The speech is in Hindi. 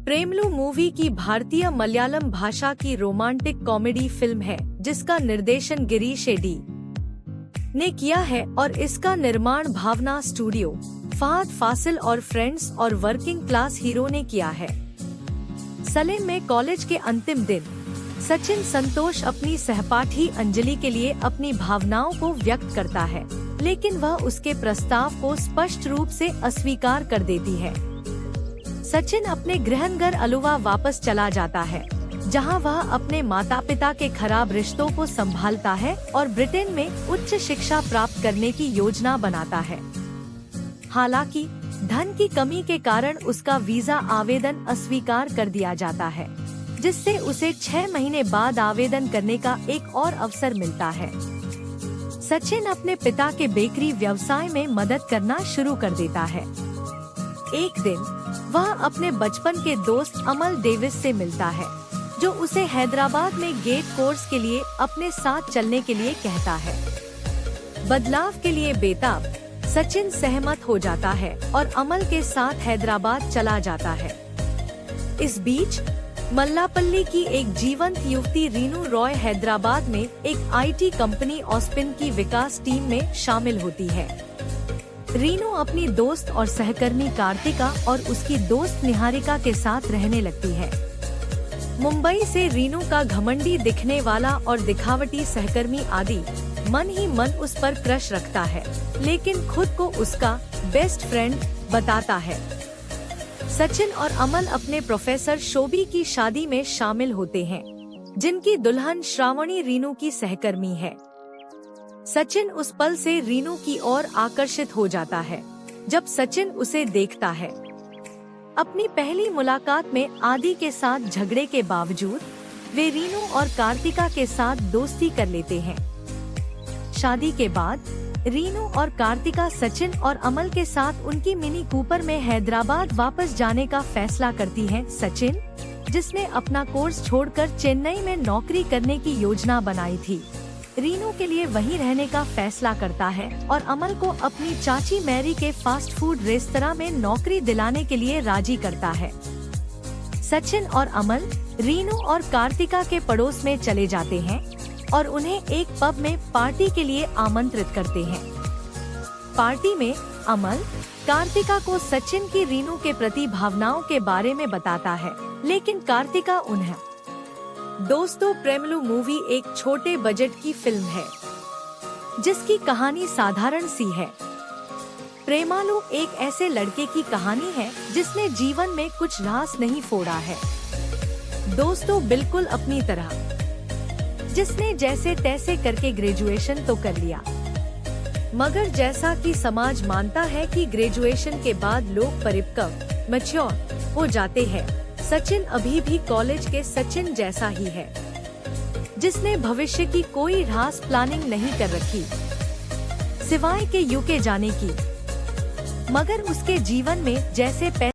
प्रेमलू मूवी की भारतीय मलयालम भाषा की रोमांटिक कॉमेडी फिल्म है जिसका निर्देशन गिरीश एडी ने किया है और इसका निर्माण भावना स्टूडियो, फहद फासिल और फ्रेंड्स और वर्किंग क्लास हीरो ने किया है। सलेम में कॉलेज के अंतिम दिन सचिन संतोष अपनी सहपाठी अंजलि के लिए अपनी भावनाओं को व्यक्त करता है, लेकिन वह उसके प्रस्ताव को स्पष्ट रूप से अस्वीकार कर देती है। सचिन अपने गृहनगर अलुवा वापस चला जाता है, जहां वह अपने माता पिता के खराब रिश्तों को संभालता है और ब्रिटेन में उच्च शिक्षा प्राप्त करने की योजना बनाता है। हालांकि धन की कमी के कारण उसका वीजा आवेदन अस्वीकार कर दिया जाता है, जिससे उसे 6 महीने बाद आवेदन करने का एक और अवसर मिलता है। सचिन अपने पिता के बेकरी व्यवसाय में मदद करना शुरू कर देता है। एक दिन वह अपने बचपन के दोस्त अमल डेविस से मिलता है, जो उसे हैदराबाद में गेट कोर्स के लिए अपने साथ चलने के लिए कहता है। बदलाव के लिए बेताब सचिन सहमत हो जाता है और अमल के साथ हैदराबाद चला जाता है। इस बीच मल्लापल्ली की एक जीवंत युवती रीनू रॉय हैदराबाद में एक आईटी कंपनी ऑस्पिन की विकास टीम में शामिल होती है। रीनू अपनी दोस्त और सहकर्मी कार्तिका और उसकी दोस्त निहारिका के साथ रहने लगती है। मुंबई से रीनू का घमंडी दिखने वाला और दिखावटी सहकर्मी आदि मन ही मन उस पर क्रश रखता है, लेकिन खुद को उसका बेस्ट फ्रेंड बताता है। सचिन और अमल अपने प्रोफेसर शोभी की शादी में शामिल होते हैं, जिनकी दुल्हन श्रावणी रीनू की सहकर्मी है। सचिन उस पल से रीनू की ओर आकर्षित हो जाता है जब सचिन उसे देखता है। अपनी पहली मुलाकात में आदि के साथ झगड़े के बावजूद वे रीनू और कार्तिका के साथ दोस्ती कर लेते हैं। शादी के बाद रीनू और कार्तिका सचिन और अमल के साथ उनकी मिनी कूपर में हैदराबाद वापस जाने का फैसला करती हैं। सचिन, जिसने अपना कोर्स छोड़कर चेन्नई में नौकरी करने की योजना बनाई थी, रीनू के लिए वहीं रहने का फैसला करता है और अमल को अपनी चाची मैरी के फास्ट फूड रेस्तरां में नौकरी दिलाने के लिए राजी करता है। सचिन और अमल रीनू और कार्तिका के पड़ोस में चले जाते हैं और उन्हें एक पब में पार्टी के लिए आमंत्रित करते हैं। पार्टी में अमल कार्तिका को सचिन की रीनू के प्रति भावनाओं के बारे में बताता है, लेकिन कार्तिका उन्हें। दोस्तों, प्रेमलू मूवी एक छोटे बजट की फिल्म है जिसकी कहानी साधारण सी है। प्रेमालू एक ऐसे लड़के की कहानी है जिसने जीवन में कुछ रास नहीं फोड़ा है। दोस्तों, बिल्कुल अपनी तरह, जिसने जैसे तैसे करके ग्रेजुएशन तो कर लिया, मगर जैसा कि समाज मानता है कि ग्रेजुएशन के बाद लोग परिपक्व मैच्योर हो जाते हैं, सचिन अभी भी कॉलेज के सचिन जैसा ही है, जिसने भविष्य की कोई रास प्लानिंग नहीं कर रखी सिवाय के यूके जाने की। मगर उसके जीवन में जैसे